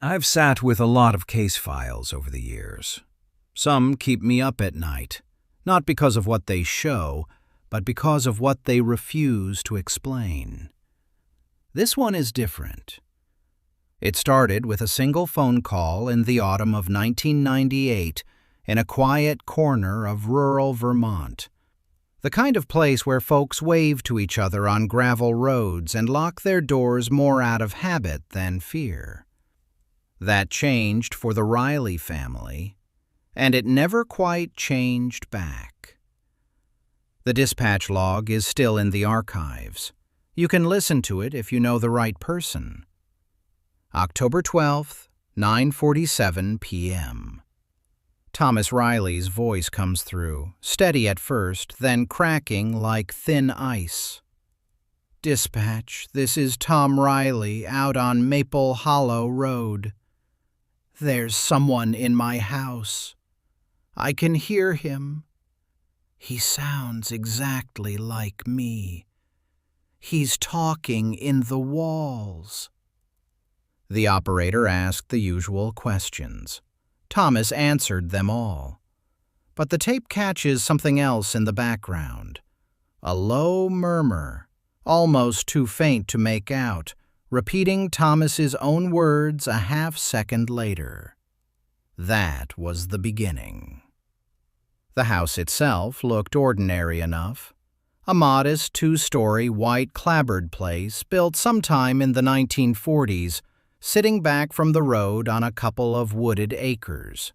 I've sat with a lot of case files over the years. Some keep me up at night, not because of what they show, but because of what they refuse to explain. This one is different. It started with a single phone call in the autumn of 1998 in a quiet corner of rural Vermont. The kind of place where folks wave to each other on gravel roads and lock their doors more out of habit than fear. That changed for the Reilly family, and it never quite changed back. The dispatch log is still in the archives. You can listen to it if you know the right person. October 12th, 9:47 p.m. Thomas Reilly's voice comes through, steady at first, then cracking like thin ice. "Dispatch, this is Tom Reilly out on Maple Hollow Road. There's someone in my house. I can hear him. He sounds exactly like me. He's talking in the walls." The operator asked the usual questions. Thomas answered them all. But the tape catches something else in the background. A low murmur, almost too faint to make out, repeating Thomas's own words a half-second later. That was the beginning. The house itself looked ordinary enough. A modest two-story white clapboard place built sometime in the 1940s, sitting back from the road on a couple of wooded acres.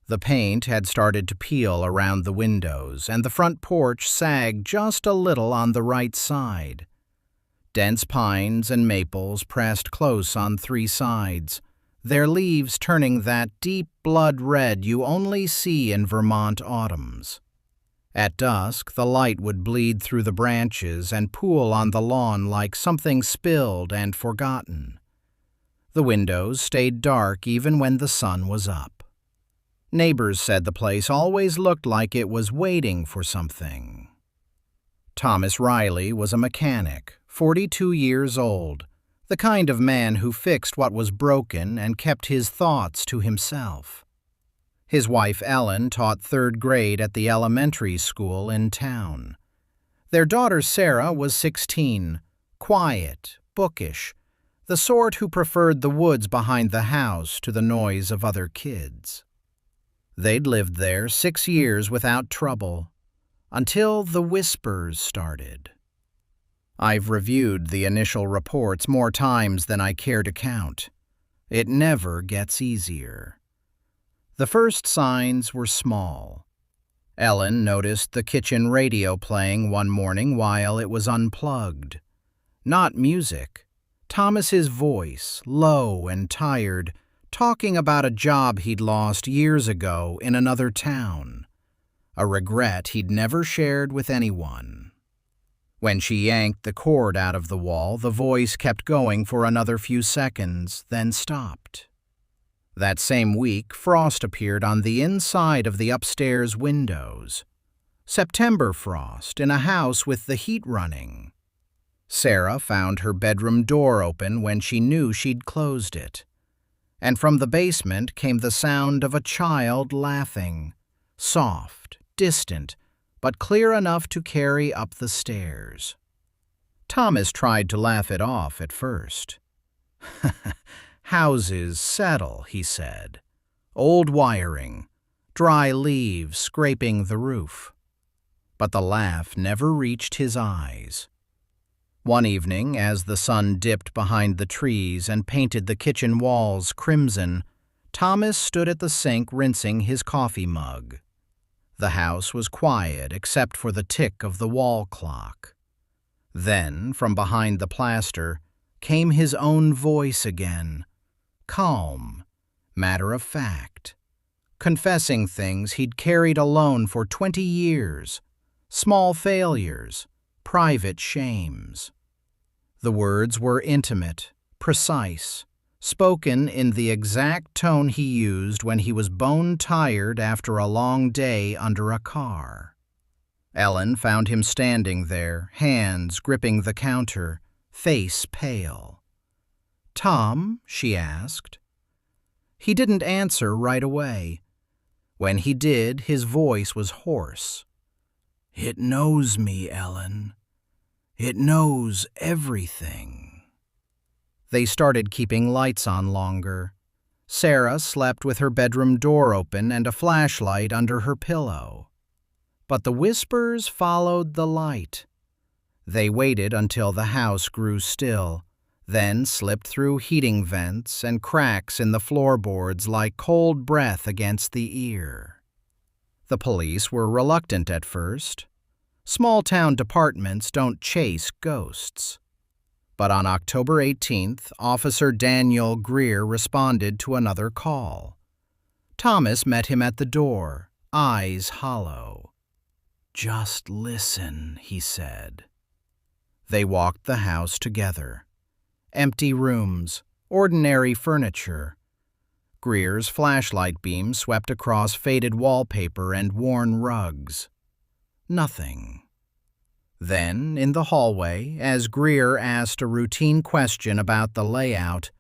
The paint had started to peel around the windows, and the front porch sagged just a little on the right side. Dense pines and maples pressed close on three sides, their leaves turning that deep blood red you only see in Vermont autumns. At dusk, the light would bleed through the branches and pool on the lawn like something spilled and forgotten. The windows stayed dark even when the sun was up. Neighbors said the place always looked like it was waiting for something. Thomas Reilly was a mechanic, 42 years old, the kind of man who fixed what was broken and kept his thoughts to himself. His wife Ellen taught third grade at the elementary school in town. Their daughter Sarah was 16, quiet, bookish, the sort who preferred the woods behind the house to the noise of other kids. They'd lived there 6 years without trouble, until the whispers started. I've reviewed the initial reports more times than I care to count. It never gets easier. The first signs were small. Ellen noticed the kitchen radio playing one morning while it was unplugged. Not music. Thomas's voice, low and tired, talking about a job he'd lost years ago in another town. A regret he'd never shared with anyone. When she yanked the cord out of the wall, the voice kept going for another few seconds, then stopped. That same week, frost appeared on the inside of the upstairs windows. September frost in a house with the heat running. Sarah found her bedroom door open when she knew she'd closed it. And from the basement came the sound of a child laughing, soft, distant, but clear enough to carry up the stairs. Thomas tried to laugh it off at first. "Houses settle," he said. "Old wiring, dry leaves scraping the roof." But the laugh never reached his eyes. One evening, as the sun dipped behind the trees and painted the kitchen walls crimson, Thomas stood at the sink rinsing his coffee mug. The house was quiet except for the tick of the wall clock. Then, from behind the plaster, came his own voice again, calm, matter-of-fact, confessing things he'd carried alone for 20 years, small failures, private shames. The words were intimate, precise, spoken in the exact tone he used when he was bone-tired after a long day under a car. Ellen found him standing there, hands gripping the counter, face pale. "Tom," she asked, He didn't answer right away. When he did, his voice was hoarse. "It knows me, Ellen. It knows everything." They started keeping lights on longer. Sarah slept with her bedroom door open and a flashlight under her pillow. But the whispers followed the light. They waited until the house grew still, then slipped through heating vents and cracks in the floorboards like cold breath against the ear. The police were reluctant at first. Small-town departments don't chase ghosts. But on October 18th, Officer Daniel Greer responded to another call. Thomas met him at the door, eyes hollow. "Just listen," he said. They walked the house together. Empty rooms, ordinary furniture. Greer's flashlight beam swept across faded wallpaper and worn rugs. Nothing. Then, in the hallway, as Greer asked a routine question about the layout,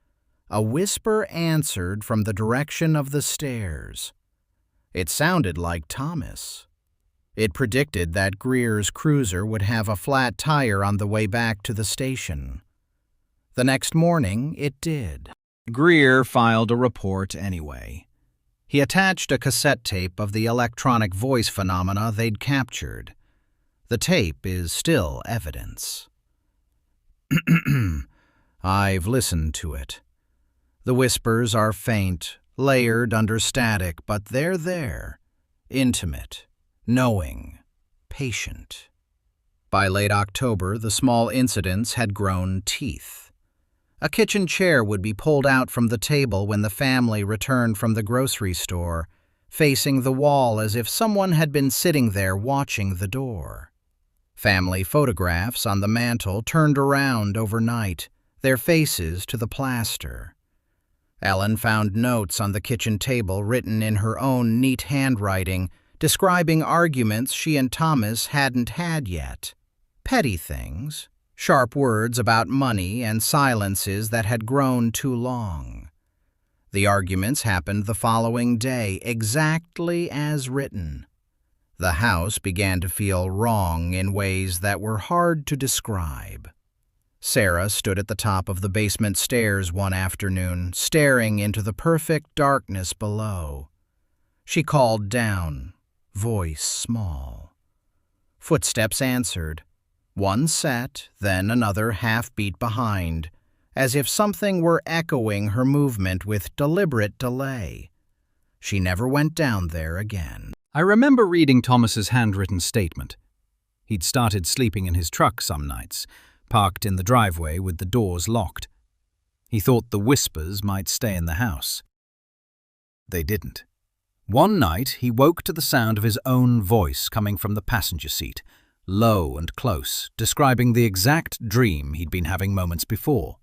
a whisper answered from the direction of the stairs. It sounded like Thomas. It predicted that Greer's cruiser would have a flat tire on the way back to the station. The next morning, it did. Greer filed a report anyway. He attached a cassette tape of the electronic voice phenomena they'd captured. The tape is still evidence. "I've listened to it. The whispers are faint, layered under static, but they're there, intimate, knowing, patient." By late October, the small incidents had grown teeth. A kitchen chair would be pulled out from the table when the family returned from the grocery store, facing the wall as if someone had been sitting there watching the door. Family photographs on the mantel turned around overnight, their faces to the plaster. Ellen found notes on the kitchen table written in her own neat handwriting, describing arguments she and Thomas hadn't had yet. Petty things. Sharp words about money and silences that had grown too long. The arguments happened the following day, exactly as written. The house began to feel wrong in ways that were hard to describe. Sarah stood at the top of the basement stairs one afternoon, staring into the perfect darkness below. She called down, voice small. Footsteps answered. One set, then another half-beat behind, as if something were echoing her movement with deliberate delay. She never went down there again. I remember reading Thomas's handwritten statement. He'd started sleeping in his truck some nights, parked in the driveway with the doors locked. He thought the whispers might stay in the house. They didn't. One night, he woke to the sound of his own voice coming from the passenger seat, low and close, describing the exact dream he'd been having moments before.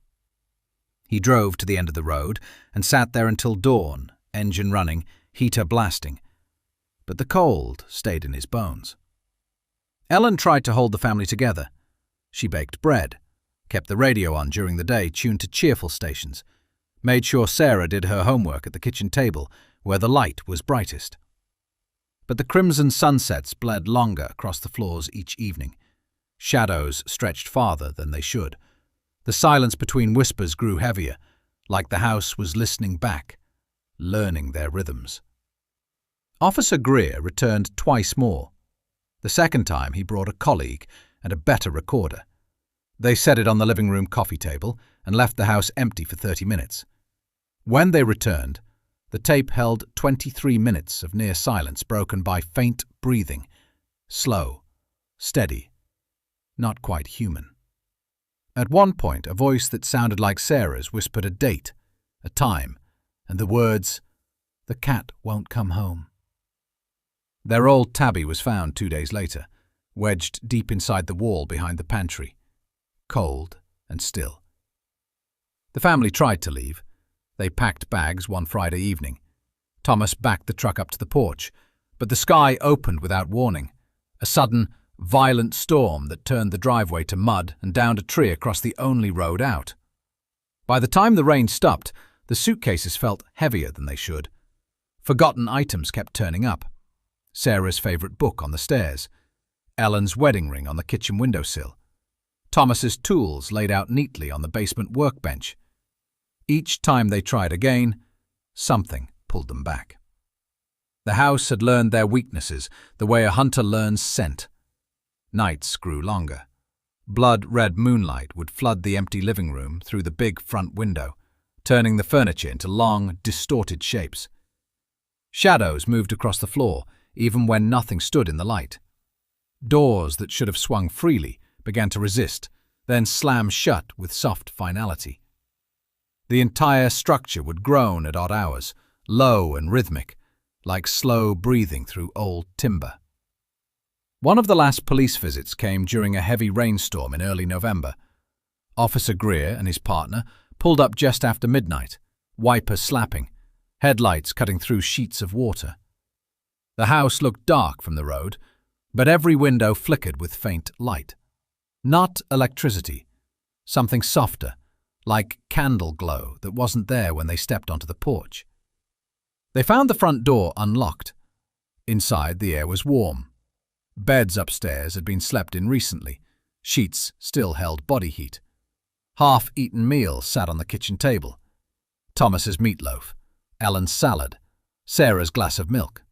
He drove to the end of the road and sat there until dawn, engine running, heater blasting. But the cold stayed in his bones. Ellen tried to hold the family together. She baked bread, kept the radio on during the day tuned to cheerful stations, made sure Sarah did her homework at the kitchen table where the light was brightest. But the crimson sunsets bled longer across the floors each evening. Shadows stretched farther than they should. The silence between whispers grew heavier, like the house was listening back, learning their rhythms. Officer Greer returned twice more. The second time he brought a colleague and a better recorder. They set it on the living room coffee table and left the house empty for 30 minutes. When they returned, the tape held 23 minutes of near silence broken by faint breathing, slow, steady, not quite human. At one point, a voice that sounded like Sarah's whispered a date, a time, and the words, "The cat won't come home." Their old tabby was found 2 days later, wedged deep inside the wall behind the pantry, cold and still. The family tried to leave. They packed bags one Friday evening. Thomas backed the truck up to the porch, but the sky opened without warning. A sudden, violent storm that turned the driveway to mud and downed a tree across the only road out. By the time the rain stopped, The suitcases felt heavier than they should. Forgotten items kept turning up. Sarah's favorite book on the stairs. Ellen's wedding ring on the kitchen windowsill. Thomas's tools laid out neatly on the basement workbench. Each time they tried again, something pulled them back. The house had learned their weaknesses the way a hunter learns scent. Nights grew longer. Blood-red moonlight would flood the empty living room through the big front window, turning the furniture into long, distorted shapes. Shadows moved across the floor, even when nothing stood in the light. Doors that should have swung freely began to resist, then slam shut with soft finality. The entire structure would groan at odd hours, low and rhythmic, like slow breathing through old timber. One of the last police visits came during a heavy rainstorm in early November. Officer Greer and his partner pulled up just after midnight, wipers slapping, headlights cutting through sheets of water. The house looked dark from the road, but every window flickered with faint light. Not electricity, something softer, like candle glow that wasn't there when they stepped onto the porch. They found the front door unlocked. Inside, the air was warm. Beds upstairs had been slept in recently. Sheets still held body heat. Half-eaten meals sat on the kitchen table. Thomas's meatloaf, Ellen's salad, Sarah's glass of milk.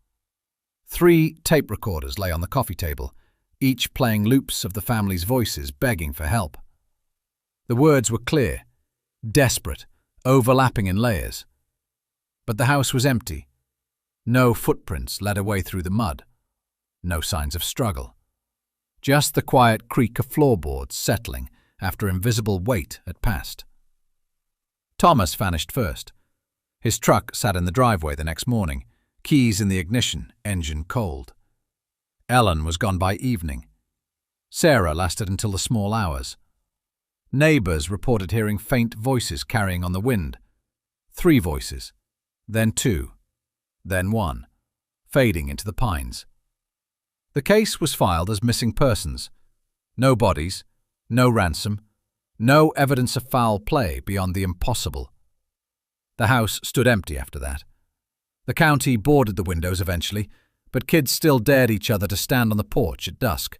3 tape recorders lay on the coffee table, each playing loops of the family's voices begging for help. The words were clear, desperate, overlapping in layers. But the house was empty. No footprints led away through the mud. No signs of struggle. Just the quiet creak of floorboards settling after invisible weight had passed. Thomas vanished first. His truck sat in the driveway the next morning, keys in the ignition, engine cold. Ellen was gone by evening. Sarah lasted until the small hours. Neighbors reported hearing faint voices carrying on the wind. 3 voices, then 2, then 1, fading into the pines. The case was filed as missing persons. No bodies, no ransom, no evidence of foul play beyond the impossible. The house stood empty after that. The county boarded the windows eventually, but kids still dared each other to stand on the porch at dusk.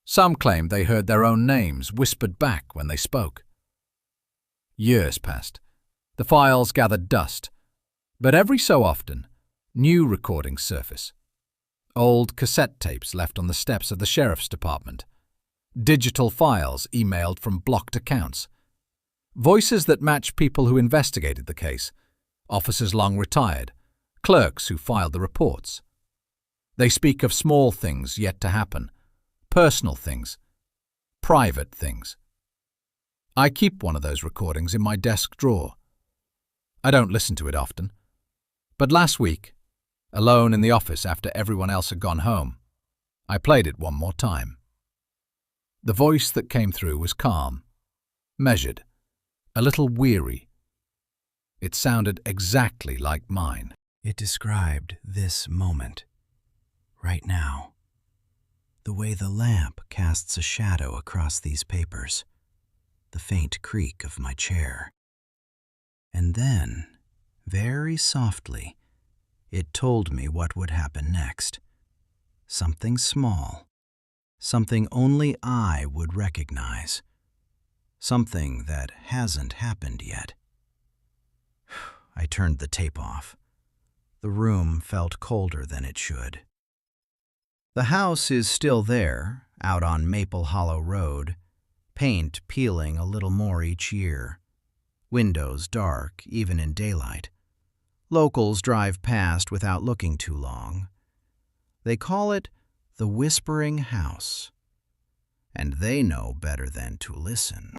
Some claimed they heard their own names whispered back when they spoke. Years passed. The files gathered dust, but every so often, new recordings surface. Old cassette tapes left on the steps of the sheriff's department. Digital files emailed from blocked accounts. Voices that match people who investigated the case, officers long retired, clerks who filed the reports. They speak of small things yet to happen, personal things, private things. I keep one of those recordings in my desk drawer. I don't listen to it often, but last week, alone in the office after everyone else had gone home, I played it one more time. The voice that came through was calm, measured, a little weary. It sounded exactly like mine. It described this moment, right now. The way the lamp casts a shadow across these papers, the faint creak of my chair. And then, very softly, it told me what would happen next. Something small, something only I would recognize, something that hasn't happened yet. I turned the tape off. The room felt colder than it should. The house is still there, out on Maple Hollow Road, paint peeling a little more each year, windows dark even in daylight. Locals drive past without looking too long. They call it the Whispering House, and they know better than to listen.